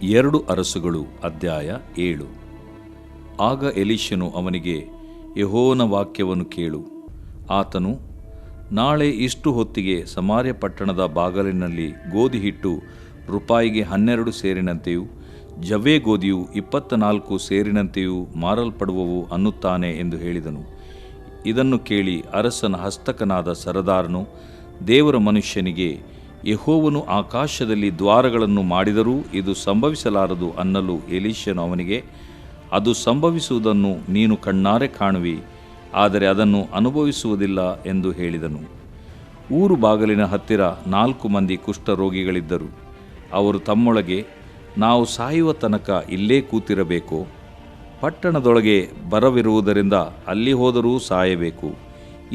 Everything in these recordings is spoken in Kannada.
2 ಅರಸುಗಳು ಅಧ್ಯಾಯ 7. ಆಗ ಎಲೀಷನು ಅವನಿಗೆ, ಯೆಹೋವನ ವಾಕ್ಯವನ್ನು ಕೇಳು. ಆತನು, ನಾಳೆ ಇಷ್ಟು ಹೊತ್ತಿಗೆ ಸಮಾರ್ಯ ಪಟ್ಟಣದ ಬಾಗಲಿನಲ್ಲಿ ಗೋಧಿ ಹಿಟ್ಟು ರೂಪಾಯಿಗೆ 12 ಸೇರಿನಂತೆಯೂ ಜವ್ವೆ ಗೋಧಿಯು 24 ಸೇರಿನಂತೆಯೂ ಮಾರಲ್ಪಡುವವು ಅನ್ನುತ್ತಾನೆ ಎಂದು ಹೇಳಿದನು. ಇದನ್ನು ಕೇಳಿ ಅರಸನ ಹಸ್ತಕನಾದ ಸರದಾರನು ದೇವರ ಮನುಷ್ಯನಿಗೆ, ಯೆಹೋವನು ಆಕಾಶದಲ್ಲಿ ದ್ವಾರಗಳನ್ನು ಮಾಡಿದರೂ ಇದು ಸಂಭವಿಸಲಾರದು ಅನ್ನಲು ಎಲೀಷನು ಅವನಿಗೆ, ಅದು ಸಂಭವಿಸುವುದನ್ನು ನೀನು ಕಣ್ಣಾರೆ ಕಾಣುವಿ, ಆದರೆ ಅದನ್ನು ಅನುಭವಿಸುವುದಿಲ್ಲ ಎಂದು ಹೇಳಿದನು. ಊರು ಬಾಗಿಲಿನ ಹತ್ತಿರ 4 ಮಂದಿ ಕುಷ್ಠರೋಗಿಗಳಿದ್ದರು. ಅವರು ತಮ್ಮೊಳಗೆ, ನಾವು ಸಾಯುವ ತನಕ ಇಲ್ಲೇ ಕೂತಿರಬೇಕೋ? ಪಟ್ಟಣದೊಳಗೆ ಬರವಿರುವುದರಿಂದ ಅಲ್ಲಿ ಹೋದರೂ ಸಾಯಬೇಕು,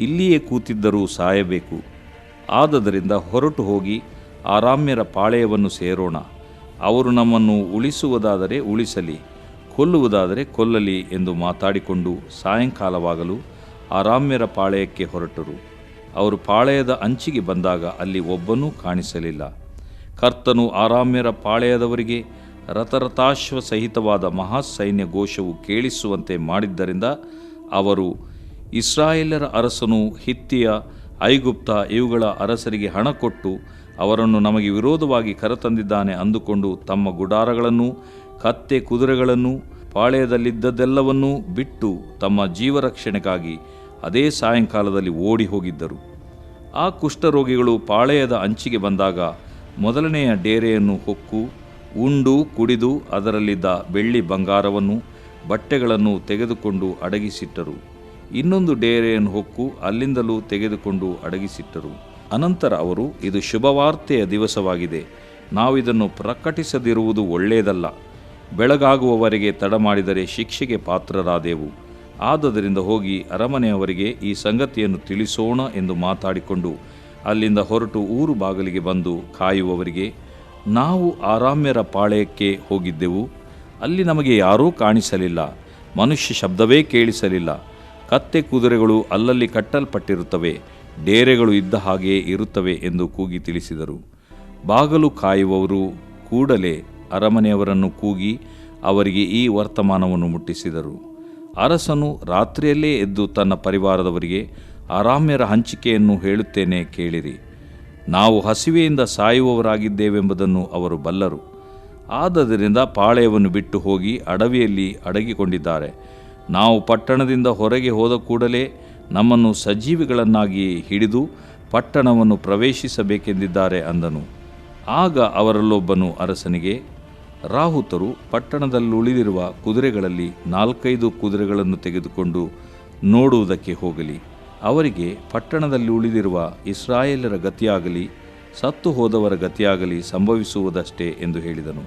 ಇಲ್ಲಿಯೇ ಕೂತಿದ್ದರೂ ಸಾಯಬೇಕು. ಆದದರಿಂದ ಹೊರಟು ಹೋಗಿ ಆರಾಮ್ಯರ ಪಾಳೆಯವನ್ನು ಸೇರೋಣ. ಅವರು ನಮ್ಮನ್ನು ಉಳಿಸುವುದಾದರೆ ಉಳಿಸಲಿ, ಕೊಲ್ಲುವುದಾದರೆ ಕೊಲ್ಲಲಿ ಎಂದು ಮಾತಾಡಿಕೊಂಡು ಸಾಯಂಕಾಲವಾಗಲು ಆರಾಮ್ಯರ ಪಾಳೆಯಕ್ಕೆ ಹೊರಟರು. ಅವರು ಪಾಳೆಯದ ಅಂಚಿಗೆ ಬಂದಾಗ ಅಲ್ಲಿ ಒಬ್ಬನೂ ಕಾಣಿಸಲಿಲ್ಲ. ಕರ್ತನು ಆರಾಮ್ಯರ ಪಾಳೆಯದವರಿಗೆ ರಥರಥಾಶ್ವ ಸಹಿತವಾದ ಮಹಾಸೈನ್ಯ ಘೋಷವು ಕೇಳಿಸುವಂತೆ ಮಾಡಿದ್ದರಿಂದ ಅವರು, ಇಸ್ರಾಯೇಲರ ಅರಸನು ಹಿತ್ತಿಯ, ಐಗುಪ್ತ ಇವುಗಳ ಅರಸರಿಗೆ ಹಣ ಕೊಟ್ಟು ಅವರನ್ನು ನಮಗೆ ವಿರೋಧವಾಗಿ ಕರೆತಂದಿದ್ದಾನೆ ಅಂದುಕೊಂಡು ತಮ್ಮ ಗುಡಾರಗಳನ್ನು, ಕತ್ತೆ ಕುದುರೆಗಳನ್ನು, ಪಾಳೆಯದಲ್ಲಿದ್ದದ್ದೆಲ್ಲವನ್ನೂ ಬಿಟ್ಟು ತಮ್ಮ ಜೀವರಕ್ಷಣೆಗಾಗಿ ಅದೇ ಸಾಯಂಕಾಲದಲ್ಲಿ ಓಡಿ ಹೋಗಿದ್ದರು. ಆ ಕುಷ್ಠರೋಗಿಗಳು ಪಾಳೆಯದ ಅಂಚಿಗೆ ಬಂದಾಗ ಮೊದಲನೆಯ ಡೇರೆಯನ್ನು ಹೊಕ್ಕು ಉಂಡು ಕುಡಿದು ಅದರಲ್ಲಿದ್ದ ಬೆಳ್ಳಿ ಬಂಗಾರವನ್ನು, ಬಟ್ಟೆಗಳನ್ನು ತೆಗೆದುಕೊಂಡು ಅಡಗಿಸಿಟ್ಟರು. ಇನ್ನೊಂದು ಡೇರೆಯನ್ನು ಹೊಕ್ಕು ಅಲ್ಲಿಂದಲೂ ತೆಗೆದುಕೊಂಡು ಅಡಗಿಸಿಟ್ಟರು. ಅನಂತರ ಅವರು, ಇದು ಶುಭವಾರ್ತೆಯ ದಿವಸವಾಗಿದೆ, ನಾವಿದನ್ನು ಪ್ರಕಟಿಸದಿರುವುದು ಒಳ್ಳೆಯದಲ್ಲ. ಬೆಳಗಾಗುವವರೆಗೆ ತಡ ಮಾಡಿದರೆ ಶಿಕ್ಷೆಗೆ ಪಾತ್ರರಾದೆವು. ಆದದರಿಂದ ಹೋಗಿ ಅರಮನೆಯವರಿಗೆ ಈ ಸಂಗತಿಯನ್ನು ತಿಳಿಸೋಣ ಎಂದು ಮಾತಾಡಿಕೊಂಡು ಅಲ್ಲಿಂದ ಹೊರಟು ಊರು ಬಾಗಿಲಿಗೆ ಬಂದು ಕಾಯುವವರಿಗೆ, ನಾವು ಆರಾಮ್ಯರ ಪಾಳೆಯಕ್ಕೆ ಹೋಗಿದ್ದೆವು, ಅಲ್ಲಿ ನಮಗೆ ಯಾರೂ ಕಾಣಿಸಲಿಲ್ಲ, ಮನುಷ್ಯ ಶಬ್ದವೇ ಕೇಳಿಸಲಿಲ್ಲ. ಕತ್ತೆ ಕುದುರೆಗಳು ಅಲ್ಲಲ್ಲಿ ಕಟ್ಟಲ್ಪಟ್ಟಿರುತ್ತವೆ, ಡೇರೆಗಳು ಇದ್ದ ಹಾಗೆಯೇ ಇರುತ್ತವೆ ಎಂದು ಕೂಗಿ ತಿಳಿಸಿದರು. ಬಾಗಲು ಕಾಯುವವರು ಕೂಡಲೇ ಅರಮನೆಯವರನ್ನು ಕೂಗಿ ಅವರಿಗೆ ಈ ವರ್ತಮಾನವನ್ನು ಮುಟ್ಟಿಸಿದರು. ಅರಸನು ರಾತ್ರಿಯಲ್ಲೇ ಎದ್ದು ತನ್ನ ಪರಿವಾರದವರಿಗೆ, ಆರಾಮ್ಯರ ಹಂಚಿಕೆಯನ್ನು ಹೇಳುತ್ತೇನೆ ಕೇಳಿರಿ. ನಾವು ಹಸಿವೆಯಿಂದ ಸಾಯುವವರಾಗಿದ್ದೇವೆಂಬುದನ್ನು ಅವರು ಬಲ್ಲರು. ಆದದರಿಂದ ಪಾಳೆಯವನ್ನು ಬಿಟ್ಟು ಹೋಗಿ ಅಡವಿಯಲ್ಲಿ ಅಡಗಿಕೊಂಡಿದ್ದಾರೆ. ನಾವು ಪಟ್ಟಣದಿಂದ ಹೊರಗೆ ಹೋದ ಕೂಡಲೇ ನಮ್ಮನ್ನು ಸಜೀವಿಗಳನ್ನಾಗಿ ಹಿಡಿದು ಪಟ್ಟಣವನ್ನು ಪ್ರವೇಶಿಸಬೇಕೆಂದಿದ್ದಾರೆ ಅಂದನು. ಆಗ ಅವರಲ್ಲೊಬ್ಬನು ಅರಸನಿಗೆ, ರಾಹುತರು ಪಟ್ಟಣದಲ್ಲುಳಿದಿರುವ ಕುದುರೆಗಳಲ್ಲಿ 4-5 ಕುದುರೆಗಳನ್ನು ತೆಗೆದುಕೊಂಡು ನೋಡುವುದಕ್ಕೆ ಹೋಗಲಿ. ಅವರಿಗೆ ಪಟ್ಟಣದಲ್ಲಿ ಉಳಿದಿರುವ ಇಸ್ರಾಯೇಲರ ಗತಿಯಾಗಲಿ ಸತ್ತು ಹೋದವರ ಗತಿಯಾಗಲಿ ಸಂಭವಿಸುವುದಷ್ಟೇ ಎಂದು ಹೇಳಿದನು.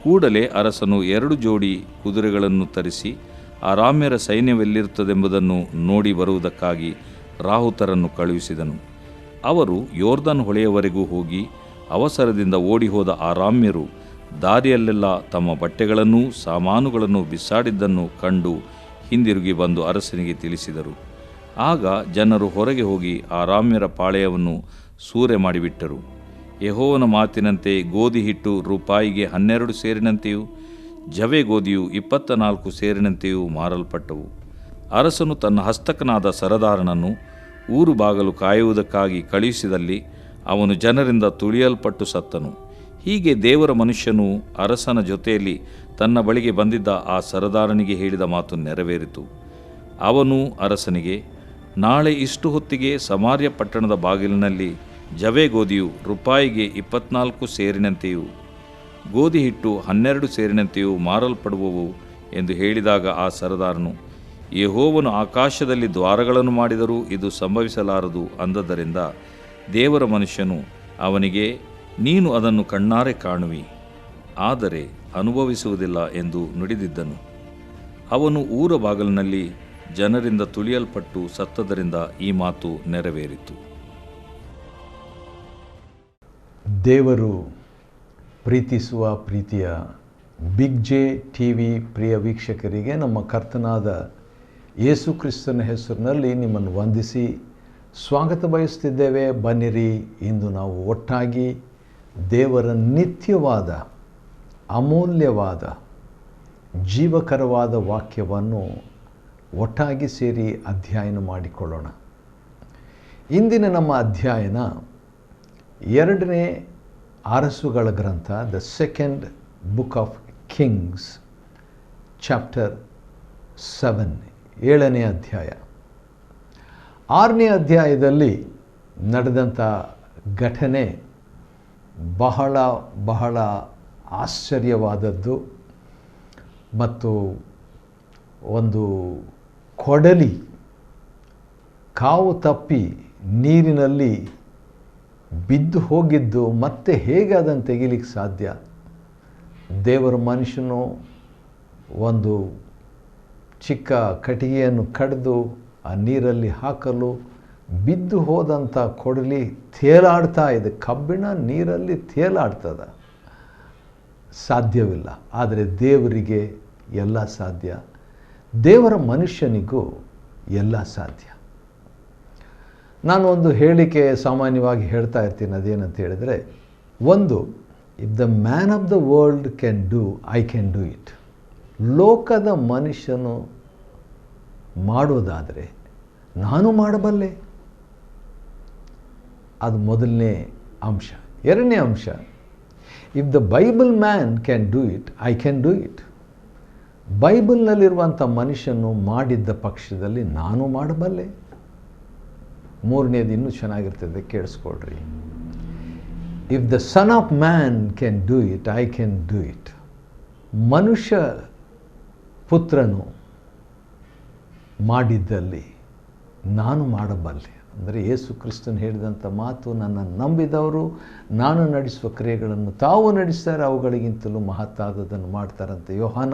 ಕೂಡಲೇ ಅರಸನು 2 ಜೋಡಿ ಕುದುರೆಗಳನ್ನು ತರಿಸಿ ಆರಾಮ್ಯರ ಸೈನ್ಯವೆಲ್ಲಿರುತ್ತದೆಂಬುದನ್ನು ನೋಡಿ ಬರುವುದಕ್ಕಾಗಿ ರಾಹುತರನ್ನು ಕಳುಹಿಸಿದನು. ಅವರು ಯೋರ್ದನ್ ಹೊಳೆಯವರೆಗೂ ಹೋಗಿ ಅವಸರದಿಂದ ಓಡಿಹೋದ ಆರಾಮ್ಯರು ದಾರಿಯಲ್ಲೆಲ್ಲ ತಮ್ಮ ಬಟ್ಟೆಗಳನ್ನೂ ಸಾಮಾನುಗಳನ್ನು ಬಿಸಾಡಿದ್ದನ್ನು ಕಂಡು ಹಿಂದಿರುಗಿ ಬಂದು ಅರಸನಿಗೆ ತಿಳಿಸಿದರು. ಆಗ ಜನರು ಹೊರಗೆ ಹೋಗಿ ಆರಾಮ್ಯರ ಪಾಳೆಯವನ್ನು ಸೂರೆ ಮಾಡಿಬಿಟ್ಟರು. ಯೆಹೋವನ ಮಾತಿನಂತೆ ಗೋಧಿ ಹಿಟ್ಟು ರೂಪಾಯಿಗೆ 12 ಸೇರಿನಂತೆಯೂ ಜವೆ ಗೋಧಿಯು 24 ಸೇರಿನಂತೆಯೂ ಮಾರಲ್ಪಟ್ಟವು. ಅರಸನು ತನ್ನ ಹಸ್ತಕನಾದ ಸರದಾರನನ್ನು ಊರು ಬಾಗಲು ಕಾಯುವುದಕ್ಕಾಗಿ ಕಳುಹಿಸಿದಲ್ಲಿ ಅವನು ಜನರಿಂದ ತುಳಿಯಲ್ಪಟ್ಟು ಸತ್ತನು. ಹೀಗೆ ದೇವರ ಮನುಷ್ಯನು ಅರಸನ ಜೊತೆಯಲ್ಲಿ ತನ್ನ ಬಳಿಗೆ ಬಂದಿದ್ದ ಆ ಸರದಾರನಿಗೆ ಹೇಳಿದ ಮಾತು ನೆರವೇರಿತು. ಅವನು ಅರಸನಿಗೆ, ನಾಳೆ ಇಷ್ಟು ಹೊತ್ತಿಗೆ ಸಮಾರ್ಯ ಪಟ್ಟಣದ ಬಾಗಿಲಿನಲ್ಲಿ ಜವೆ ಗೋಧಿಯು ರೂಪಾಯಿಗೆ 24 ಸೇರಿನಂತೆಯೂ ಗೋಧಿ ಹಿಟ್ಟು 12 ಸೇರಿನಂತೆಯೂ ಮಾರಲ್ಪಡುವವು ಎಂದು ಹೇಳಿದಾಗ ಆ ಸರದಾರನು, ಯೆಹೋವನು ಆಕಾಶದಲ್ಲಿ ದ್ವಾರಗಳನ್ನು ಮಾಡಿದರೂ ಇದು ಸಂಭವಿಸಲಾರದು ಅಂದದರಿಂದ ದೇವರ ಮನುಷ್ಯನು ಅವನಿಗೆ, ನೀನು ಅದನ್ನು ಕಣ್ಣಾರೆ ಕಾಣುವಿ, ಆದರೆ ಅನುಭವಿಸುವುದಿಲ್ಲ ಎಂದು ನುಡಿದಿದ್ದನು. ಅವನು ಊರ ಬಾಗಿಲಿನಲ್ಲಿ ಜನರಿಂದ ತುಳಿಯಲ್ಪಟ್ಟು ಸತ್ತದರಿಂದ ಈ ಮಾತು ನೆರವೇರಿತು. ದೇವರು ಪ್ರೀತಿಸುವ ಪ್ರೀತಿಯ ಬಿಗ್ ಜೆ ಟಿವಿ ಪ್ರಿಯ ವೀಕ್ಷಕರಿಗೆ ನಮ್ಮ ಕರ್ತನಾದ ಯೇಸು ಕ್ರಿಸ್ತನ ಹೆಸರಿನಲ್ಲಿ ನಿಮ್ಮನ್ನು ವಂದಿಸಿ ಸ್ವಾಗತ ಬಯಸುತ್ತಿದ್ದೇವೆ. ಬನ್ನಿರಿ, ಇಂದು ನಾವು ಒಟ್ಟಾಗಿ ದೇವರ ನಿತ್ಯವಾದ ಅಮೂಲ್ಯವಾದ ಜೀವಕರವಾದ ವಾಕ್ಯವನ್ನು ಒಟ್ಟಾಗಿ ಸೇರಿ ಅಧ್ಯಯನ ಮಾಡಿಕೊಳ್ಳೋಣ. ಇಂದಿನ ನಮ್ಮ ಅಧ್ಯಯನ 2ನೇ ಅರಸುಗಳ ಗ್ರಂಥ, the second book of Kings, chapter 7, 7ನೇ ಅಧ್ಯಾಯ. 6ನೇ ಅಧ್ಯಾಯದಲ್ಲಿ ನಡೆದಂಥ ಘಟನೆ ಬಹಳ ಬಹಳ ಆಶ್ಚರ್ಯವಾದದ್ದು ಮತ್ತು ಒಂದು ಕೊಡಲಿ ಕಾವು ತಪ್ಪಿ ನೀರಿನಲ್ಲಿ ಬಿದ್ದು ಹೋಗಿದ್ದು ಮತ್ತೆ ಹೇಗೆ ಅದನ್ನು ತೆಗಿಲಿಕ್ಕೆ ಸಾಧ್ಯ? ದೇವರ ಮನುಷ್ಯನು ಒಂದು ಚಿಕ್ಕ ಕಟ್ಟಿಗೆಯನ್ನು ಕಡಿದು ಆ ನೀರಲ್ಲಿ ಹಾಕಲು ಬಿದ್ದು ಹೋದಂಥ ಕೊಡಲಿ ತೇಲಾಡ್ತಾ ಇದೆ. ಕಬ್ಬಿಣ ನೀರಲ್ಲಿ ತೇಲಾಡ್ತದ? ಸಾಧ್ಯವಿಲ್ಲ. ಆದರೆ ದೇವರಿಗೆ ಎಲ್ಲ ಸಾಧ್ಯ, ದೇವರ ಮನುಷ್ಯನಿಗೂ ಎಲ್ಲ ಸಾಧ್ಯ. ನಾನು ಒಂದು ಹೇಳಿಕೆ ಸಾಮಾನ್ಯವಾಗಿ ಹೇಳ್ತಾ ಇರ್ತೀನಿ. ಅದೇನಂತ ಹೇಳಿದರೆ, ಒಂದು, if the man of the world can do, I can do it. ಲೋಕದ ಮನುಷ್ಯನು ಮಾಡೋದಾದರೆ ನಾನು ಮಾಡಬಲ್ಲೆ. ಅದು ಮೊದಲನೇ ಅಂಶ. ಎರಡನೇ ಅಂಶ, if the Bible man can do it, I can do it. ಬೈಬಲ್ನಲ್ಲಿರುವಂಥ ಮನುಷ್ಯನು ಮಾಡಿದ್ದ ಪಕ್ಷದಲ್ಲಿ ನಾನು ಮಾಡಬಲ್ಲೆ. ಮೂರನೇದು ಇನ್ನೂ ಚೆನ್ನಾಗಿರ್ತದೆ, ಕೇಳಿಸ್ಕೊಳ್ರಿ. If the son of man can do it, I can do it. ಮನುಷ್ಯ ಪುತ್ರನು ಮಾಡಿದ್ದಲ್ಲಿ ನಾನು ಮಾಡಬಲ್ಲೆ. ಅಂದರೆ ಯೇಸು ಕ್ರಿಸ್ತನು ಹೇಳಿದಂಥ ಮಾತು, ನನ್ನನ್ನು ನಂಬಿದವರು ನಾನು ನಡೆಸುವ ಕ್ರಿಯೆಗಳನ್ನು ತಾವು ನಡೆಸ್ತಾರೆ, ಅವುಗಳಿಗಿಂತಲೂ ಮಹತ್ತಾದದನ್ನು ಮಾಡ್ತಾರಂತೆ. ಯೋಹಾನ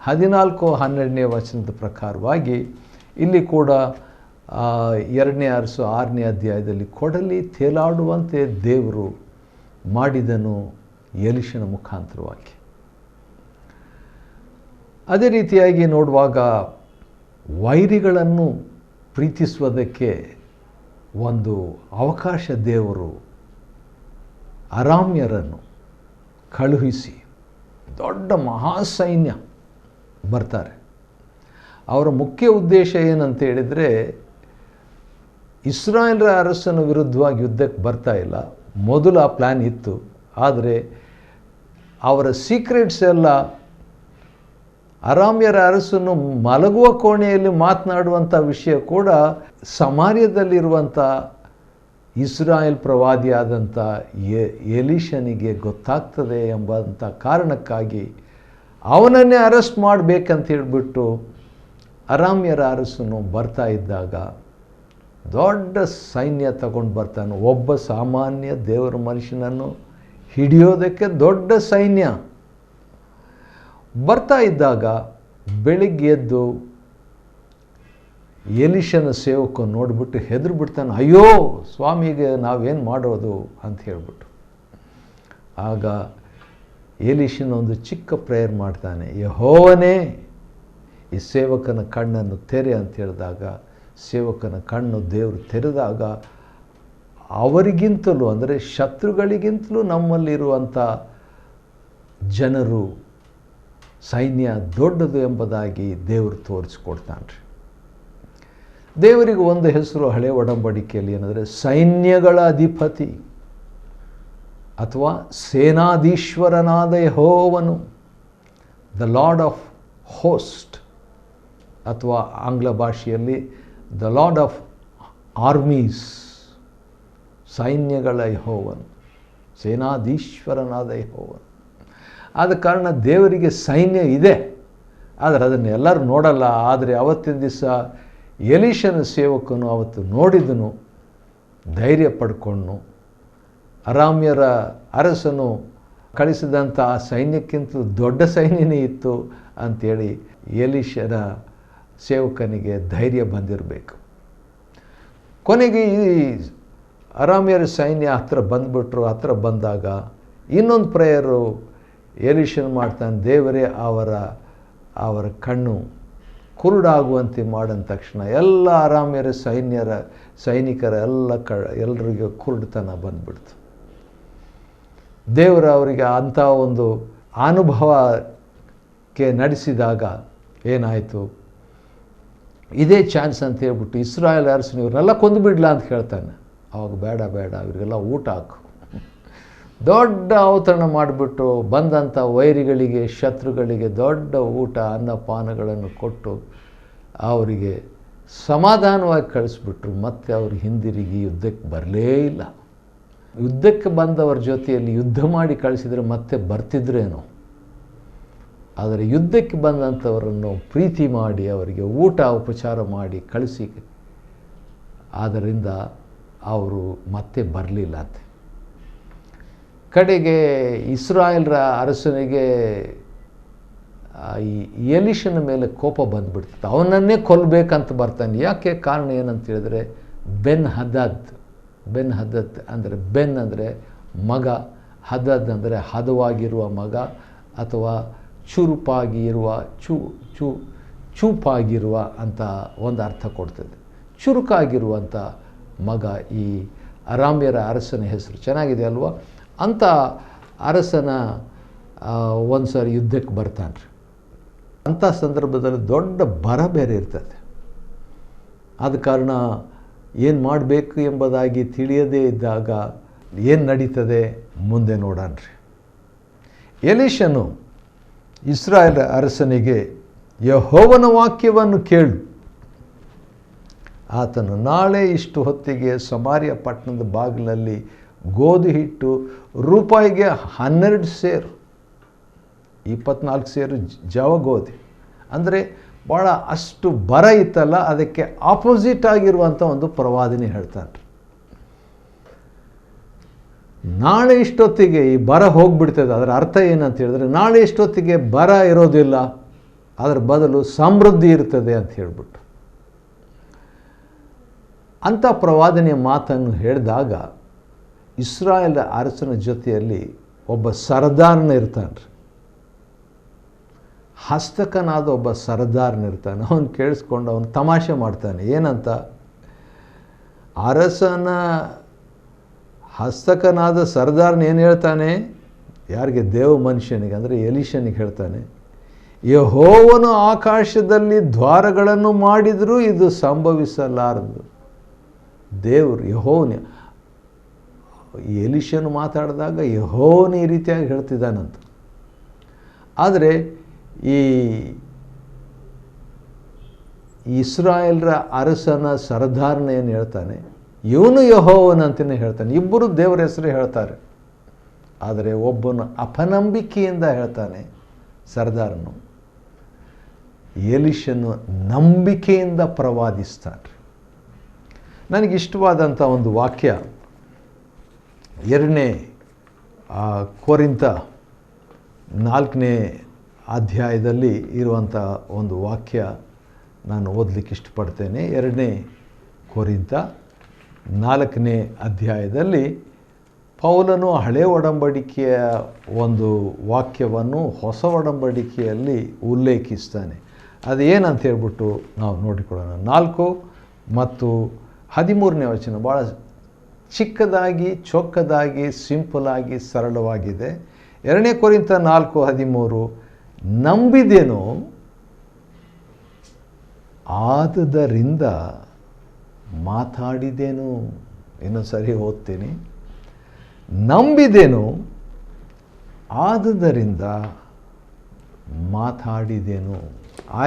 14:12ನೇ ವಚನದ ಪ್ರಕಾರವಾಗಿ ಇಲ್ಲಿ ಕೂಡ 2ನೇ ಅರಸು 6ನೇ ಅಧ್ಯಾಯದಲ್ಲಿ ಕೊಡಲಿ ತೇಲಾಡುವಂತೆ ದೇವರು ಮಾಡಿದನು ಎಲಿಷನ ಮುಖಾಂತರವಾಗಿ. ಅದೇ ರೀತಿಯಾಗಿ ನೋಡುವಾಗ ವೈರಿಗಳನ್ನು ಪ್ರೀತಿಸುವುದಕ್ಕೆ ಒಂದು ಅವಕಾಶ ದೇವರು ಅರಾಮ್ಯರನ್ನು ಕಳುಹಿಸಿ ದೊಡ್ಡ ಮಹಾಸೈನ್ಯ ಬರ್ತಾರೆ. ಅವರ ಮುಖ್ಯ ಉದ್ದೇಶ ಏನಂತ ಹೇಳಿದರೆ, ಇಸ್ರಾಯೇಲ್ರ ಅರಸನ ವಿರುದ್ಧವಾಗಿ ಯುದ್ಧಕ್ಕೆ ಬರ್ತಾ ಇಲ್ಲ. ಮೊದಲು ಆ ಪ್ಲ್ಯಾನ್ ಇತ್ತು. ಆದರೆ ಅವರ ಸೀಕ್ರೆಟ್ಸ್ ಎಲ್ಲ ಅರಾಮ್ಯರ ಅರಸನು ಮಲಗುವ ಕೋಣೆಯಲ್ಲಿ ಮಾತನಾಡುವಂಥ ವಿಷಯ ಕೂಡ ಸಮಾರ್ಯದಲ್ಲಿರುವಂಥ ಇಸ್ರಾಯೇಲ್ ಪ್ರವಾದಿಯಾದಂಥ ಎಲೀಷನಿಗೆ ಗೊತ್ತಾಗ್ತದೆ ಎಂಬಂಥ ಕಾರಣಕ್ಕಾಗಿ ಅವನನ್ನೇ ಅರೆಸ್ಟ್ ಮಾಡಬೇಕಂತ ಹೇಳಿಬಿಟ್ಟು ಅರಾಮ್ಯರ ಅರಸನು ಬರ್ತಾ ಇದ್ದಾಗ ದೊಡ್ಡ ಸೈನ್ಯ ತಗೊಂಡು ಬರ್ತಾನೆ. ಒಬ್ಬ ಸಾಮಾನ್ಯ ದೇವರ ಮನುಷ್ಯನನ್ನು ಹಿಡಿಯೋದಕ್ಕೆ ದೊಡ್ಡ ಸೈನ್ಯ ಬರ್ತಾ ಇದ್ದಾಗ ಬೆಳಿಗ್ಗೆ ಎದ್ದು ಎಲಿಷನ ಸೇವಕ ನೋಡಿಬಿಟ್ಟು ಹೆದರು ಬಿಡ್ತಾನೆ. ಅಯ್ಯೋ ಸ್ವಾಮಿಗೆ ನಾವೇನು ಮಾಡೋದು ಅಂತ ಹೇಳ್ಬಿಟ್ಟು. ಆಗ ಎಲಿಷನ ಒಂದು ಚಿಕ್ಕ ಪ್ರೇಯರ್ ಮಾಡ್ತಾನೆ, ಯೆಹೋವನೇ ಈ ಸೇವಕನ ಕಣ್ಣನ್ನು ತೆರೆ ಅಂತ ಹೇಳಿದಾಗ ಸೇವಕನ ಕಣ್ಣು ದೇವರು ತೆರೆದಾಗ ಅವರಿಗಿಂತಲೂ, ಅಂದರೆ ಶತ್ರುಗಳಿಗಿಂತಲೂ ನಮ್ಮಲ್ಲಿರುವಂಥ ಜನರು ಸೈನ್ಯ ದೊಡ್ಡದು ಎಂಬುದಾಗಿ ದೇವರು ತೋರಿಸ್ಕೊಡ್ತಾನೆ. ದೇವರಿಗೆ ಒಂದು ಹೆಸರು ಹಳೆ ಒಡಂಬಡಿಕೆಯಲ್ಲಿ ಏನಂದರೆ ಸೈನ್ಯಗಳ ಅಧಿಪತಿ ಅಥವಾ ಸೇನಾಧೀಶ್ವರನಾದ ಯೆಹೋವನು, ದ ಲಾರ್ಡ್ ಆಫ್ ಹೋಸ್ಟ್, ಅಥವಾ ಆಂಗ್ಲ ಭಾಷೆಯಲ್ಲಿ ದ ಲಾರ್ಡ್ ಆಫ್ ಆರ್ಮೀಸ್. ಸೈನ್ಯಗಳ ಯೆಹೋವನು, ಸೇನಾಧೀಶ್ವರನಾದ ಯೆಹೋವನು. ಆದ ಕಾರಣ ದೇವರಿಗೆ ಸೈನ್ಯ ಇದೆ, ಆದರೆ ಅದನ್ನು ಎಲ್ಲರೂ ನೋಡಲ್ಲ. ಆದರೆ ಅವತ್ತಿನ ದಿವಸ ಎಲೀಷನ ಸೇವಕನು ಅವತ್ತು ನೋಡಿದನು, ಧೈರ್ಯ ಪಡ್ಕೊಂಡು ಅರಾಮ್ಯರ ಅರಸನು ಕಳಿಸಿದಂಥ ಆ ಸೈನ್ಯಕ್ಕಿಂತಲೂ ದೊಡ್ಡ ಸೈನ್ಯನೇ ಇತ್ತು ಅಂಥೇಳಿ ಎಲೀಷನ ಸೇವಕನಿಗೆ ಧೈರ್ಯ ಬಂದಿರಬೇಕು. ಕೊನೆಗೆ ಈ ಅರಾಮ್ಯರ ಸೈನ್ಯ ಹತ್ರ ಬಂದುಬಿಟ್ರು. ಹತ್ರ ಬಂದಾಗ ಇನ್ನೊಂದು ಪ್ರೇಯರು ಎಲೀಷನ್ ಮಾಡ್ತಾನೆ, ದೇವರೇ ಅವರ ಕಣ್ಣು ಕುರುಡಾಗುವಂತೆ ಮಾಡಿದ ತಕ್ಷಣ ಎಲ್ಲ ಅರಾಮ್ಯರ ಸೈನಿಕರ ಎಲ್ಲರಿಗೂ ಕುರುಡುತನ ಬಂದುಬಿಡ್ತು. ದೇವರು ಅವರಿಗೆ ಅಂಥ ಒಂದು ಅನುಭವಕ್ಕೆ ನಡೆಸಿದಾಗ ಏನಾಯಿತು, ಇದೇ ಚಾನ್ಸ್ ಅಂತ ಹೇಳ್ಬಿಟ್ಟು ಇಸ್ರಾಯೇಲ್ ಅರಸನು ಇವ್ರನ್ನೆಲ್ಲ ಕೊಂದುಬಿಡ್ಲಾ ಅಂತ ಹೇಳ್ತಾನೆ. ಅವಾಗ ಬೇಡ ಬೇಡ, ಇವರಿಗೆಲ್ಲ ಊಟ ಹಾಕು. ದೊಡ್ಡ ಔತಣ ಮಾಡಿಬಿಟ್ಟು ಬಂದಂಥ ವೈರಿಗಳಿಗೆ, ಶತ್ರುಗಳಿಗೆ ದೊಡ್ಡ ಊಟ ಅನ್ನಪಾನಗಳನ್ನು ಕೊಟ್ಟು ಅವರಿಗೆ ಸಮಾಧಾನವಾಗಿ ಕಳಿಸ್ಬಿಟ್ರು. ಮತ್ತೆ ಅವರು ಹಿಂದಿರುಗಿ ಯುದ್ಧಕ್ಕೆ ಬರಲೇ ಇಲ್ಲ. ಯುದ್ಧಕ್ಕೆ ಬಂದವರ ಜೊತೆಯಲ್ಲಿ ಯುದ್ಧ ಮಾಡಿ ಕಳಿಸಿದರೆ ಮತ್ತೆ ಬರ್ತಿದ್ರೇನೋ, ಆದರೆ ಯುದ್ಧಕ್ಕೆ ಬಂದಂಥವರನ್ನು ಪ್ರೀತಿ ಮಾಡಿ ಅವರಿಗೆ ಊಟ ಉಪಚಾರ ಮಾಡಿ ಕಳಿಸಿ, ಆದ್ದರಿಂದ ಅವರು ಮತ್ತೆ ಬರಲಿಲ್ಲ ಅಂತ. ಕಡೆಗೆ ಇಸ್ರಾಯೇಲ್ರ ಅರಸನಿಗೆ ಈ ಎಲೀಷನ ಮೇಲೆ ಕೋಪ ಬಂದುಬಿಡ್ತದೆ. ಅವನನ್ನೇ ಕೊಲ್ಲಬೇಕಂತ ಬರ್ತಾನೆ. ಯಾಕೆ? ಕಾರಣ ಏನಂತ ಹೇಳಿದ್ರೆ ಬೆನ್ ಹದದ್ ಅಂದರೆ ಬೆನ್ ಅಂದರೆ ಮಗ, ಹದದ್ ಅಂದರೆ ಹದವಾಗಿರುವ ಮಗ ಅಥವಾ ಚುರುಪಾಗಿರುವ ಚೂಪಾಗಿರುವ ಅಂತ ಒಂದು ಅರ್ಥ ಕೊಡ್ತದೆ. ಚುರುಕಾಗಿರುವಂಥ ಮಗ ಈ ಅರಾಮ್ಯರ ಅರಸನ ಹೆಸರು. ಚೆನ್ನಾಗಿದೆ ಅಲ್ವಾ? ಅಂಥ ಅರಸನ ಒಂದು ಸಾರಿ ಯುದ್ಧಕ್ಕೆ ಬರ್ತಾನೆ. ಅಂಥ ಸಂದರ್ಭದಲ್ಲಿ ದೊಡ್ಡ ಬರ ಬೇರೆ ಇರ್ತದೆ. ಆದ ಕಾರಣ ಏನು ಮಾಡಬೇಕು ಎಂಬುದಾಗಿ ತಿಳಿಯದೇ ಇದ್ದಾಗ ಏನು ನಡೀತದೆ ಮುಂದೆ ನೋಡೋಣ್ರಿ. ಎಲೀಷನು ಇಸ್ರಾಯೇಲ್ ಅರಸನಿಗೆ, ಯೆಹೋವನ ವಾಕ್ಯವನ್ನು ಕೇಳು, ಆತನು ನಾಳೆ ಇಷ್ಟು ಹೊತ್ತಿಗೆ ಸಮಾರ್ಯ ಪಟ್ಟಣದ ಬಾಗಿಲಲ್ಲಿ ಗೋಧಿ ಹಿಟ್ಟು ರೂಪಾಯಿಗೆ 12 ಸೇರು, 24 ಸೇರು ಜವ ಗೋಧಿ. ಅಂದರೆ ಭಾಳ ಅಷ್ಟು ಬರ ಇತ್ತಲ್ಲ, ಅದಕ್ಕೆ ಆಪೋಸಿಟ್ ಆಗಿರುವಂಥ ಒಂದು ಪ್ರವಾದನೆ ಹೇಳ್ತಾನೆ. ನಾಳೆ ಇಷ್ಟೊತ್ತಿಗೆ ಈ ಬರ ಹೋಗ್ಬಿಡ್ತದೆ. ಅದರ ಅರ್ಥ ಏನಂತ ಹೇಳಿದ್ರೆ, ನಾಳೆ ಇಷ್ಟೊತ್ತಿಗೆ ಬರ ಇರೋದಿಲ್ಲ, ಅದರ ಬದಲು ಸಮೃದ್ಧಿ ಇರ್ತದೆ ಅಂತ ಹೇಳ್ಬಿಟ್ಟು ಅಂಥ ಪ್ರವಾದನೆಯ ಮಾತನ್ನು ಹೇಳಿದಾಗ ಇಸ್ರಾಯೇಲ್ ಅರಸನ ಜೊತೆಯಲ್ಲಿ ಒಬ್ಬ ಸರದಾರನ ಇರ್ತಾನೆ. ಹಸ್ತಕನಾದ ಒಬ್ಬ ಸರದಾರನ ಇರ್ತಾನೆ. ಅವನು ಕೇಳಿಸ್ಕೊಂಡು ಅವನು ತಮಾಷೆ ಮಾಡ್ತಾನೆ. ಏನಂತ? ಅರಸನ ಹಸ್ತಕನಾದ ಸರದಾರನ ಏನು ಹೇಳ್ತಾನೆ? ಯಾರಿಗೆ? ದೇವ ಮನುಷ್ಯನಿಗೆ, ಅಂದರೆ ಎಲೀಷನಿಗೆ ಹೇಳ್ತಾನೆ, ಯೆಹೋವನು ಆಕಾಶದಲ್ಲಿ ದ್ವಾರಗಳನ್ನು ಮಾಡಿದರೂ ಇದು ಸಂಭವಿಸಲಾರದು. ದೇವರು ಯೆಹೋವನೇ, ಎಲೀಷನು ಮಾತಾಡಿದಾಗ ಯೆಹೋವನೇ ಈ ರೀತಿಯಾಗಿ ಹೇಳ್ತಿದ್ದಾನಂತ. ಆದರೆ ಈ ಇಸ್ರಾಯೇಲ್ರ ಅರಸನ ಸರದಾರನ ಏನು ಹೇಳ್ತಾನೆ? ಇವನು ಯೆಹೋವನಂತಲೇ ಹೇಳ್ತಾನೆ. ಇಬ್ಬರು ದೇವರ ಹೆಸರು ಹೇಳ್ತಾರೆ, ಆದರೆ ಒಬ್ಬನು ಅಪನಂಬಿಕೆಯಿಂದ ಹೇಳ್ತಾನೆ ಸರದಾರನು. ಎಲೀಷನು ನಂಬಿಕೆಯಿಂದ ಪ್ರವಾದಿಸ್ತಾನೆ. ನನಗಿಷ್ಟವಾದಂಥ ಒಂದು ವಾಕ್ಯ 2ನೇ ಕೊರಿಂಥ 4ನೇ ಅಧ್ಯಾಯದಲ್ಲಿ ಇರುವಂಥ ಒಂದು ವಾಕ್ಯ ನಾನು ಓದಲಿಕ್ಕೆ ಇಷ್ಟಪಡ್ತೇನೆ. 2ನೇ ಕೊರಿಂಥ 4ನೇ ಅಧ್ಯಾಯದಲ್ಲಿ ಪೌಲನು ಹಳೆ ಒಡಂಬಡಿಕೆಯ ಒಂದು ವಾಕ್ಯವನ್ನು ಹೊಸ ಒಡಂಬಡಿಕೆಯಲ್ಲಿ ಉಲ್ಲೇಖಿಸ್ತಾನೆ. ಅದು ಏನಂತ ಹೇಳ್ಬಿಟ್ಟು ನಾವು ನೋಡಿಕೊಳ್ಳೋಣ. 4 ಮತ್ತು 13ನೇ ವಚನ ಭಾಳ ಚಿಕ್ಕದಾಗಿ, ಚೊಕ್ಕದಾಗಿ, ಸಿಂಪಲಾಗಿ, ಸರಳವಾಗಿದೆ. 2ನೇ ಕೊರಿಂಥ 4:13, ನಂಬಿದೆನೋ ಆದುದರಿಂದ ಮಾತಾಡಿದೆನು. ಇನ್ನೊಂದು ಸರಿ ಓದ್ತೀನಿ. ನಂಬಿದೆನು ಆದುದರಿಂದ ಮಾತಾಡಿದೆನು.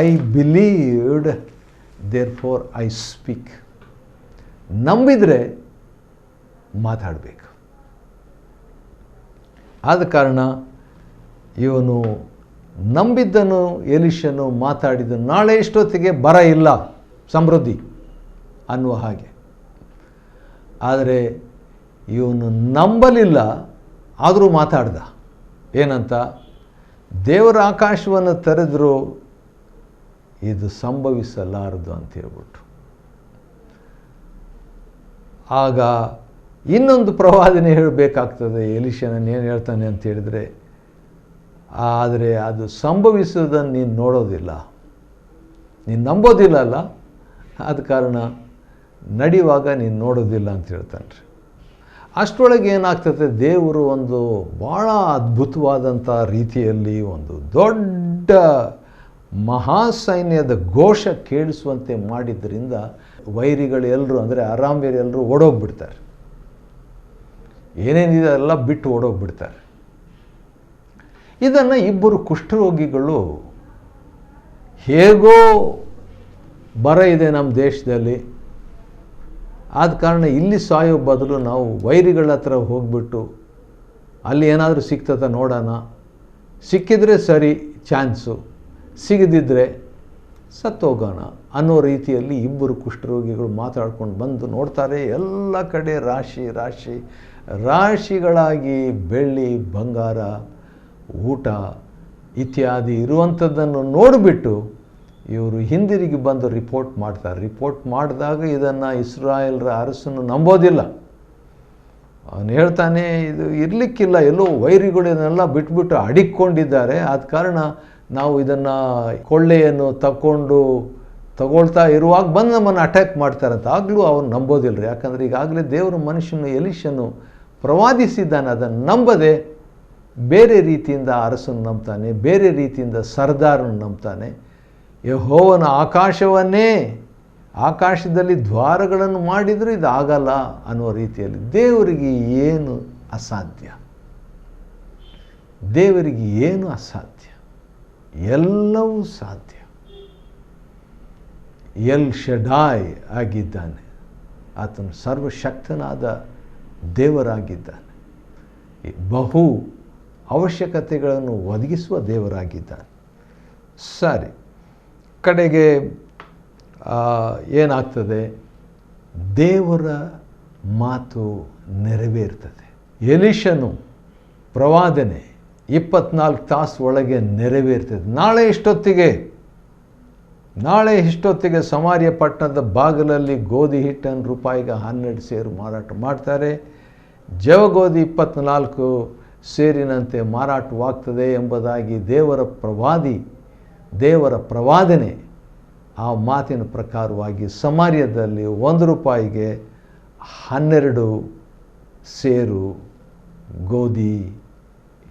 I believed therefore I speak. ನಂಬಿದರೆ ಮಾತಾಡಬೇಕು. ಆದ ಕಾರಣ ಇವನು ನಂಬಿದ್ದನು, ಎಲೀಷನು ಮಾತಾಡಿದನು. ನಾಳೆ ಇಷ್ಟೊತ್ತಿಗೆ ಬರ ಇಲ್ಲ, ಸಮೃದ್ಧಿ ಅನ್ನುವ ಹಾಗೆ. ಆದರೆ ಇವನು ನಂಬಲಿಲ್ಲ, ಆದರೂ ಮಾತಾಡ್ದ. ಏನಂತ? ದೇವರ ಆಕಾಶವನ್ನು ತೆರೆದರೂ ಇದು ಸಂಭವಿಸಲಾರದು ಅಂತ ಹೇಳ್ಬಿಟ್ಟು. ಆಗ ಇನ್ನೊಂದು ಪ್ರವಾದನೆ ಹೇಳಬೇಕಾಗ್ತದೆ. ಎಲೀಷನನ್ನು ಏನು ಹೇಳ್ತಾನೆ ಅಂತ ಹೇಳಿದರೆ, ಆದರೆ ಅದು ಸಂಭವಿಸೋದನ್ನು ನೀನು ನೋಡೋದಿಲ್ಲ, ನೀನು ನಂಬೋದಿಲ್ಲ ಅಲ್ಲ, ಆದ ಕಾರಣ ನಡೆಯುವಾಗ ನೀನು ನೋಡೋದಿಲ್ಲ ಅಂತ ಹೇಳ್ತಾನೆ. ಅಷ್ಟರೊಳಗೆ ಏನಾಗ್ತದೆ, ದೇವರು ಒಂದು ಭಾಳ ಅದ್ಭುತವಾದಂಥ ರೀತಿಯಲ್ಲಿ ಒಂದು ದೊಡ್ಡ ಮಹಾಸೈನ್ಯದ ಘೋಷ ಕೇಳಿಸುವಂತೆ ಮಾಡಿದ್ದರಿಂದ ವೈರಿಗಳೆಲ್ಲರೂ, ಅಂದರೆ ಅರಾಮ್ಯರೆಲ್ಲರೂ ಓಡೋಗ್ಬಿಡ್ತಾರೆ. ಏನೇನಿದೆ ಎಲ್ಲ ಬಿಟ್ಟು ಓಡೋಗ್ಬಿಡ್ತಾರೆ. ಇದನ್ನು ಇಬ್ಬರು ಕುಷ್ಠರೋಗಿಗಳು, ಹೇಗೋ ಬರ ಇದೆ ನಮ್ಮ ದೇಶದಲ್ಲಿ, ಆದ ಕಾರಣ ಇಲ್ಲಿ ಸಾಯೋ ಬದಲು ನಾವು ವೈರಿಗಳ ಹತ್ರ ಹೋಗ್ಬಿಟ್ಟು ಅಲ್ಲಿ ಏನಾದರೂ ಸಿಗ್ತದ ನೋಡೋಣ, ಸಿಕ್ಕಿದರೆ ಸರಿ ಚಾನ್ಸು, ಸಿಗದಿದ್ದರೆ ಸತ್ತೋಗೋಣ ಅನ್ನೋ ರೀತಿಯಲ್ಲಿ ಇಬ್ಬರು ಕುಷ್ಠರೋಗಿಗಳು ಮಾತಾಡ್ಕೊಂಡು ಬಂದು ನೋಡ್ತಾರೆ. ಎಲ್ಲ ಕಡೆ ರಾಶಿ ರಾಶಿ ರಾಶಿಗಳಾಗಿ ಬೆಳ್ಳಿ, ಬಂಗಾರ, ಊಟ ಇತ್ಯಾದಿ ಇರುವಂಥದ್ದನ್ನು ನೋಡಿಬಿಟ್ಟು ಇವರು ಹಿಂದಿರುಗಿ ಬಂದು ರಿಪೋರ್ಟ್ ಮಾಡ್ತಾರೆ. ರಿಪೋರ್ಟ್ ಮಾಡಿದಾಗ ಇದನ್ನು ಇಸ್ರಾಯೇಲ್ರ ಅರಸನು ನಂಬೋದಿಲ್ಲ. ಅವನು ಹೇಳ್ತಾನೆ, ಇದು ಇರಲಿಕ್ಕಿಲ್ಲ, ಎಲ್ಲೋ ವೈರಿಗಳು ಇದನ್ನೆಲ್ಲ ಬಿಟ್ಬಿಟ್ಟು ಅಡಿಕ್ಕೊಂಡಿದ್ದಾರೆ, ಆದ ಕಾರಣ ನಾವು ಇದನ್ನು ಕೊಳ್ಳೆಯನ್ನು ತಗೊಳ್ತಾ ಇರುವಾಗ ಬಂದು ನಮ್ಮನ್ನು ಅಟ್ಯಾಕ್ ಮಾಡ್ತಾರಂತ. ಆಗಲೂ ಅವನು ನಂಬೋದಿಲ್ಲ ರೀ, ಯಾಕಂದರೆ ಈಗಾಗಲೇ ದೇವರ ಮನುಷ್ಯನು ಎಲೀಷನು ಪ್ರವಾದಿಸಿದ್ದಾನೆ. ಅದನ್ನು ನಂಬದೆ ಬೇರೆ ರೀತಿಯಿಂದ ಅರಸನ್ನು ನಂಬ್ತಾನೆ, ಬೇರೆ ರೀತಿಯಿಂದ ಸರ್ದಾರನ್ನು ನಂಬ್ತಾನೆ. ಯೆಹೋವನ ಆಕಾಶವನ್ನೇ, ಆಕಾಶದಲ್ಲಿ ದ್ವಾರಗಳನ್ನು ಮಾಡಿದರೂ ಇದು ಆಗಲ್ಲ ಅನ್ನೋ ರೀತಿಯಲ್ಲಿ. ದೇವರಿಗೆ ಏನು ಅಸಾಧ್ಯ? ದೇವರಿಗೆ ಏನು ಅಸಾಧ್ಯ? ಎಲ್ಲವೂ ಸಾಧ್ಯ. ಎಲ್ ಶಡಾಯ್ ಆಗಿದ್ದಾನೆ, ಆತನು ಸರ್ವಶಕ್ತನಾದ ದೇವರಾಗಿದ್ದಾನೆ, ಬಹು ಅವಶ್ಯಕತೆಗಳನ್ನು ಒದಗಿಸುವ ದೇವರಾಗಿದ್ದಾನೆ. ಸರಿ, ಕಡೆಗೆ ಏನಾಗ್ತದೆ, ದೇವರ ಮಾತು ನೆರವೇರ್ತದೆ. ಎಲೀಷನು ಪ್ರವಾದನೆ 24 ತಾಸು ಒಳಗೆ ನೆರವೇರ್ತದೆ. ನಾಳೆ ಇಷ್ಟೊತ್ತಿಗೆ ಸಮಾರ್ಯ ಪಟ್ಟಣದ ಬಾಗಿಲಲ್ಲಿ ಗೋಧಿ ಹಿಟ್ಟನ್ನು ರೂಪಾಯಿಗೆ 12 ಸೇರು ಮಾರಾಟ ಮಾಡ್ತಾರೆ. ಜವಗೋಧಿ 24 ಸೇರಿನಂತೆ ಮಾರಾಟವಾಗ್ತದೆ ಎಂಬುದಾಗಿ ದೇವರ ಪ್ರವಾದನೆ, ಆ ಮಾತಿನ ಪ್ರಕಾರವಾಗಿ ಸಮಾರ್ಯದಲ್ಲಿ 1 ರೂಪಾಯಿಗೆ 12 ಸೇರು ಗೋಧಿ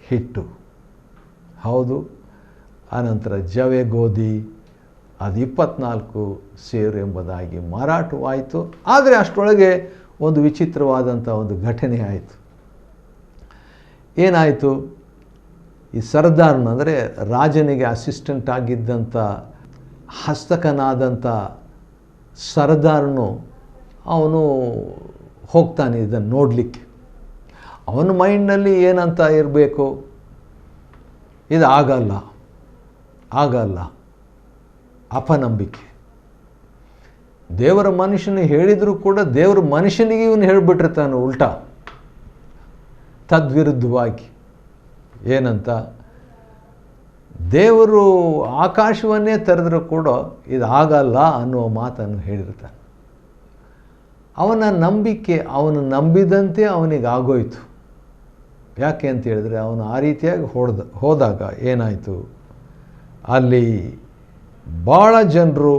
ಹಿಟ್ಟು. ಹೌದು, ಆನಂತರ ಜವೆ ಗೋಧಿ ಅದು 24 ಸೇರು ಎಂಬುದಾಗಿ ಮಾರಾಟವಾಯಿತು. ಆದರೆ ಅಷ್ಟರೊಳಗೆ ಒಂದು ವಿಚಿತ್ರವಾದಂಥ ಒಂದು ಘಟನೆ ಆಯಿತು. ಏನಾಯಿತು? ಈ ಸರ್ದಾರನು, ಅಂದರೆ ರಾಜನಿಗೆ ಅಸಿಸ್ಟೆಂಟ್ ಆಗಿದ್ದಂಥ ಹಸ್ತಕನಾದಂಥ ಸರ್ದಾರನು, ಅವನು ಹೋಗ್ತಾನೆ ಇದನ್ನು ನೋಡಲಿಕ್ಕೆ. ಅವನ ಮೈಂಡ್ನಲ್ಲಿ ಏನಂತ ಇರಬೇಕು, ಇದು ಆಗಲ್ಲ, ಅಪನಂಬಿಕೆ. ದೇವರ ಮನುಷ್ಯನು ಹೇಳಿದರೂ ಕೂಡ ದೇವರ ಮನುಷ್ಯನಿಗೆ ಇವನು ಹೇಳಿಬಿಟ್ಟಿರ್ತಾನೆ ಉಲ್ಟಾ, ತದ್ವಿರುದ್ಧವಾಗಿ. ಏನಂತ? ದೇವರು ಆಕಾಶವನ್ನೇ ತೆರೆದರೂ ಕೂಡ ಇದು ಆಗಲ್ಲ ಅನ್ನುವ ಮಾತನ್ನು ಹೇಳಿರ್ತಾನೆ. ಅವನ ನಂಬಿಕೆ, ಅವನು ನಂಬಿದಂತೆ ಅವನಿಗೆ ಆಗೋಯ್ತು. ಯಾಕೆ ಅಂತ ಹೇಳಿದ್ರೆ, ಅವನು ಆ ರೀತಿಯಾಗಿ ಹೋದಾಗ ಏನಾಯಿತು, ಅಲ್ಲಿ ಭಾಳ ಜನರು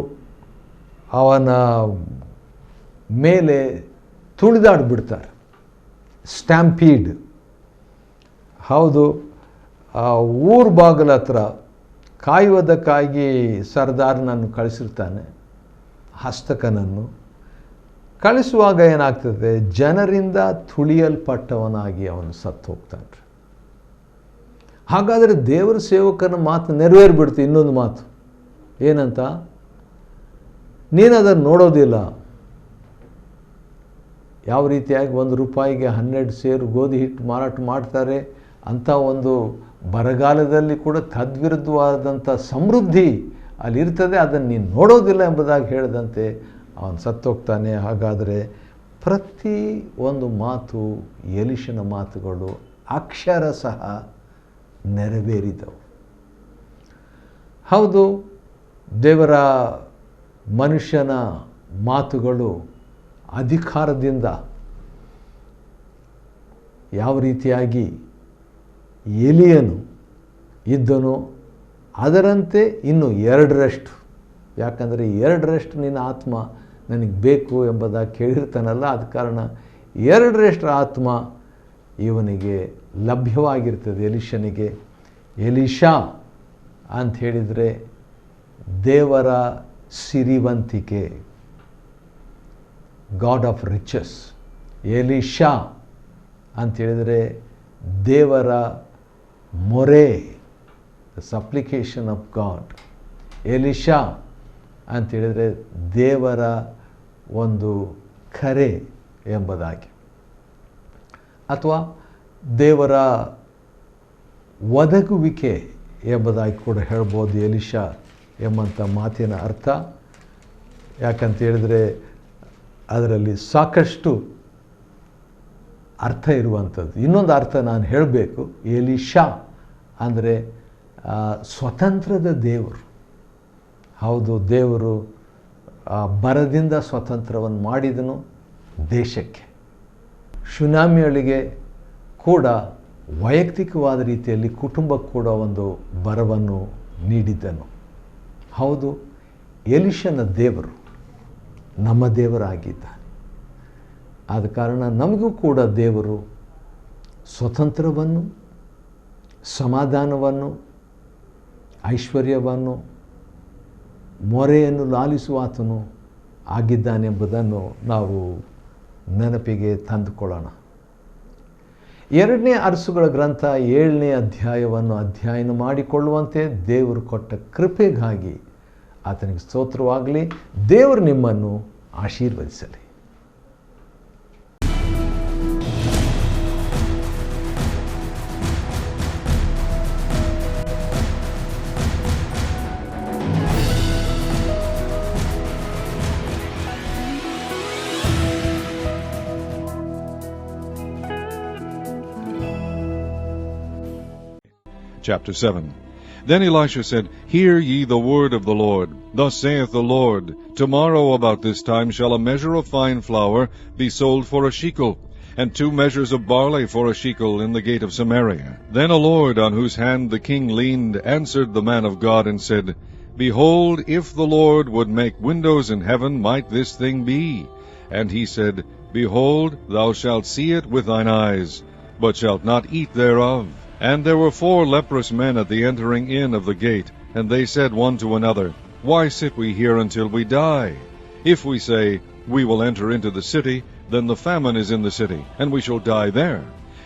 ಅವನ ಮೇಲೆ ತುಳಿದಾಡ್ಬಿಡ್ತಾರೆ. ಸ್ಟ್ಯಾಂಪೀಡ್. ಹೌದು, ಊರ ಬಾಗಿಲ ಹತ್ರ ಕಾಯುವುದಕ್ಕಾಗಿ ಸರ್ದಾರನನ್ನು ಕಳಿಸಿರ್ತಾನೆ, ಹಸ್ತಕನನ್ನು ಕಳಿಸುವಾಗ ಏನಾಗ್ತದೆ, ಜನರಿಂದ ತುಳಿಯಲ್ಪಟ್ಟವನಾಗಿ ಅವನು ಸತ್ತು ಹೋಗ್ತಾನೆ. ಹಾಗಾದರೆ ದೇವರ ಸೇವಕನ ಮಾತು ನೆರವೇರಿಬಿಡ್ತು. ಇನ್ನೊಂದು ಮಾತು ಏನಂತ? ನೀನು ಅದನ್ನು ನೋಡೋದಿಲ್ಲ. ಯಾವ ರೀತಿಯಾಗಿ 1 ರೂಪಾಯಿಗೆ 12 ಸೇರು ಗೋಧಿ ಹಿಟ್ಟು ಮಾರಾಟ ಮಾಡ್ತಾರೆ ಅಂಥ ಒಂದು ಬರಗಾಲದಲ್ಲಿ ಕೂಡ ತದ್ವಿರುದ್ಧವಾದಂಥ ಸಮೃದ್ಧಿ ಅಲ್ಲಿರ್ತದೆ, ಅದನ್ನು ನೀನು ನೋಡೋದಿಲ್ಲ ಎಂಬುದಾಗಿ ಹೇಳಿದಂತೆ ಅವನು ಸತ್ತೋಗ್ತಾನೆ. ಹಾಗಾದರೆ ಪ್ರತಿ ಒಂದು ಮಾತು, ಎಲೀಷನ ಮಾತುಗಳು ಅಕ್ಷರ ಸಹ ನೆರವೇರಿದವು. ಹೌದು, ದೇವರ ಮನುಷ್ಯನ ಮಾತುಗಳು ಅಧಿಕಾರದಿಂದ ಯಾವ ರೀತಿಯಾಗಿ ಎಲಿಯನು ಇದ್ದನೋ ಅದರಂತೆ ಇನ್ನು 2ರಷ್ಟು, ಯಾಕಂದರೆ 2ರಷ್ಟು ನಿನ್ನ ಆತ್ಮ ನನಗೆ ಬೇಕು ಎಂಬುದಾಗಿ ಕೇಳಿರ್ತಾನಲ್ಲ, ಆದ ಕಾರಣ ಎರಡರಷ್ಟು ಆತ್ಮ ಇವನಿಗೆ ಲಭ್ಯವಾಗಿರ್ತದೆ ಎಲಿಷನಿಗೆ. ಎಲಿಷಾ ಅಂತ ಹೇಳಿದರೆ ದೇವರ ಸಿರಿವಂತಿಕೆ, ಗಾಡ್ ಆಫ್ ರಿಚಸ್. ಎಲಿಷಾ ಅಂತ ಹೇಳಿದರೆ ದೇವರ ಮೊರೆ, ದ ಸಪ್ಲಿಕೇಶನ್ ಆಫ್ ಗಾಡ್. ಎಲಿಷಾ ಅಂತ ಹೇಳಿದರೆ ದೇವರ ಒಂದು ಕರೆ ಎಂಬುದಾಗಿ, ಅಥವಾ ದೇವರ ಒದಗುವಿಕೆ ಎಂಬುದಾಗಿ ಕೂಡ ಹೇಳ್ಬೋದು ಎಲಿಷಾ ಎಂಬಂಥ ಮಾತಿನ ಅರ್ಥ. ಯಾಕಂತ ಹೇಳಿದರೆ ಅದರಲ್ಲಿ ಸಾಕಷ್ಟು ಅರ್ಥ ಇರುವಂಥದ್ದು. ಇನ್ನೊಂದು ಅರ್ಥ ನಾನು ಹೇಳಬೇಕು. ಎಲಿಷಾ ಅಂದರೆ ಸ್ವತಂತ್ರದ ದೇವರು. ಹೌದು, ದೇವರು ಬರದಿಂದ ಸ್ವತಂತ್ರವನ್ನು ಮಾಡಿದನು ದೇಶಕ್ಕೆ. ಸುನಾಮಿಯೊಳಗೆ ಕೂಡ ವೈಯಕ್ತಿಕವಾದ ರೀತಿಯಲ್ಲಿ ಕುಟುಂಬಕ್ಕೆ ಕೂಡ ಒಂದು ಬರವನ್ನು ನೀಡಿದ್ದನು. ಹೌದು, ಎಲಿಷನ ದೇವರು ನಮ್ಮ ದೇವರಾಗಿದ್ದಾನೆ. ಆದ ಕಾರಣ ನಮಗೂ ಕೂಡ ದೇವರು ಸ್ವತಂತ್ರವನ್ನು, ಸಮಾಧಾನವನ್ನು, ಐಶ್ವರ್ಯವನ್ನು, ಮೊರೆಯನ್ನು ಲಾಲಿಸುವಾತನು ಆಗಿದ್ದಾನೆಂಬುದನ್ನು ನಾವು ನೆನಪಿಗೆ ತಂದುಕೊಳ್ಳೋಣ. 2ನೇ ಅರಸುಗಳ ಗ್ರಂಥ 7ನೇ ಅಧ್ಯಾಯವನ್ನು ಅಧ್ಯಯನ ಮಾಡಿಕೊಳ್ಳುವಂತೆ ದೇವರು ಕೊಟ್ಟ ಕೃಪೆಗಾಗಿ ಆತನಿಗೆ ಸ್ತೋತ್ರವಾಗಲಿ. ದೇವರು ನಿಮ್ಮನ್ನು ಆಶೀರ್ವದಿಸಲಿ. Chapter 7. Then Elisha said, Hear ye the word of the Lord. Thus saith the Lord, Tomorrow about this time shall a measure of fine flour be sold for a shekel, and 2 measures of barley for a shekel in the gate of Samaria. Then a Lord, on whose hand the king leaned, answered the man of God, and said, Behold, if the Lord would make windows in heaven, might this thing be? And he said, Behold, thou shalt see it with thine eyes, but shalt not eat thereof. And there were 4 leprous men at the entering in of the gate, and they said one to another, Why sit we here until we die? If we say, We will enter into the city, then the famine is in the city, and we shall die there.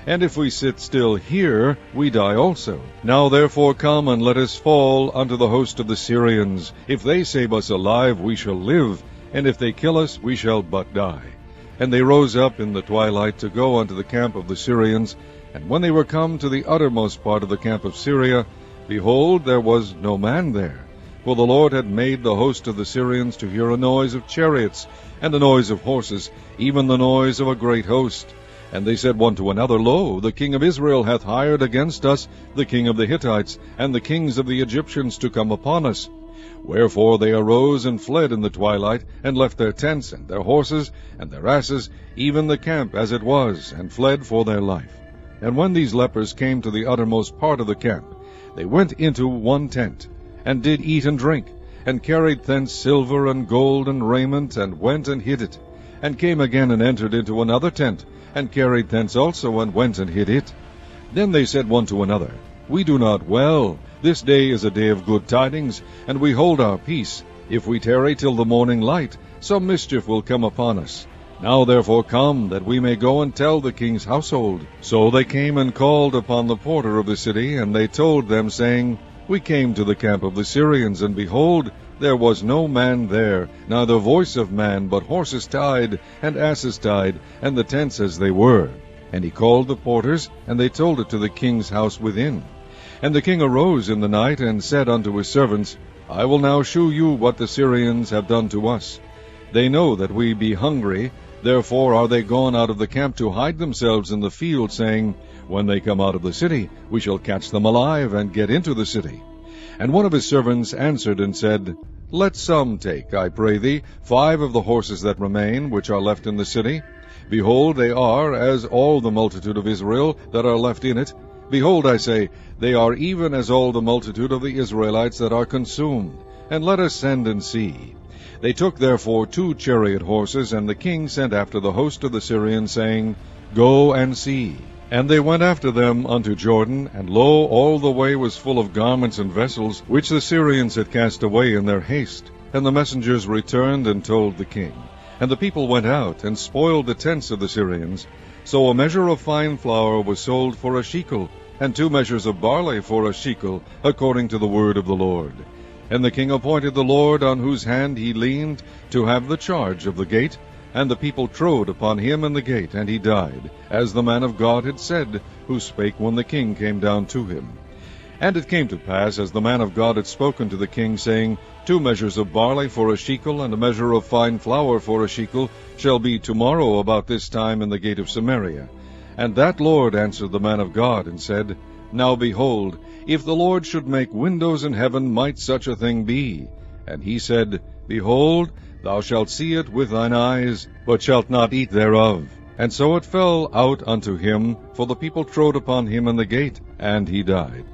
And if we sit still here, we die also. Now therefore come, and let us fall unto the host of the Syrians. If they save us alive, we shall live, and if they kill us, we shall but die. And they rose up in the twilight to go unto the camp of the Syrians. And when they were come to the uttermost part of the camp of Syria, behold, there was no man there. For the Lord had made the host of the Syrians to hear a noise of chariots, and a noise of horses, even the noise of a great host. And they said one to another, Lo, the king of Israel hath hired against us the king of the Hittites, and the kings of the Egyptians to come upon us. Wherefore they arose and fled in the twilight, and left their tents, and their horses, and their asses, even the camp as it was, and fled for their life. And when these lepers came to the uttermost part of the camp, they went into one tent, and did eat and drink, and carried thence silver and gold and raiment, and went and hid it, and came again and entered into another tent, and carried thence also, and went and hid it. Then they said one to another, We do not well. This day is a day of good tidings, and we hold our peace. If we tarry till the morning light, some mischief will come upon us. Now therefore come, that we may go and tell the king's household. So they came and called upon the porter of the city, and they told them, saying, We came to the camp of the Syrians, and behold, there was no man there, neither voice of man, but horses tied, and asses tied, and the tents as they were. And he called the porters, and they told it to the king's house within. And the king arose in the night, and said unto his servants, I will now shew you what the Syrians have done to us. They know that we be hungry, therefore are they gone out of the camp to hide themselves in the field, saying, When they come out of the city, we shall catch them alive, and get into the city. And one of his servants answered and said, Let some take, I pray thee, 5 of the horses that remain, which are left in the city. Behold, they are as all the multitude of Israel that are left in it. Behold, I say, they are even as all the multitude of the Israelites that are consumed. And let us send and see. They took therefore 2 chariot horses, and the king sent after the host of the Syrians, saying, Go and see. And they went after them unto Jordan, and lo, all the way was full of garments and vessels, which the Syrians had cast away in their haste. And the messengers returned and told the king. And the people went out, and spoiled the tents of the Syrians. So a measure of fine flour was sold for a shekel, and 2 measures of barley for a shekel, according to the word of the Lord. And the king appointed the Lord, on whose hand he leaned, to have the charge of the gate. And the people trode upon him in the gate, and he died, as the man of God had said, who spake when the king came down to him. And it came to pass, as the man of God had spoken to the king, saying, 2 measures of barley for a shekel, and a measure of fine flour for a shekel, shall be tomorrow about this time in the gate of Samaria. And that Lord answered the man of God, and said, Now behold, if the Lord should make windows in heaven, might such a thing be? And he said, Behold, thou shalt see it with thine eyes, but shalt not eat thereof. And so it fell out unto him, for the people trode upon him in the gate, and he died.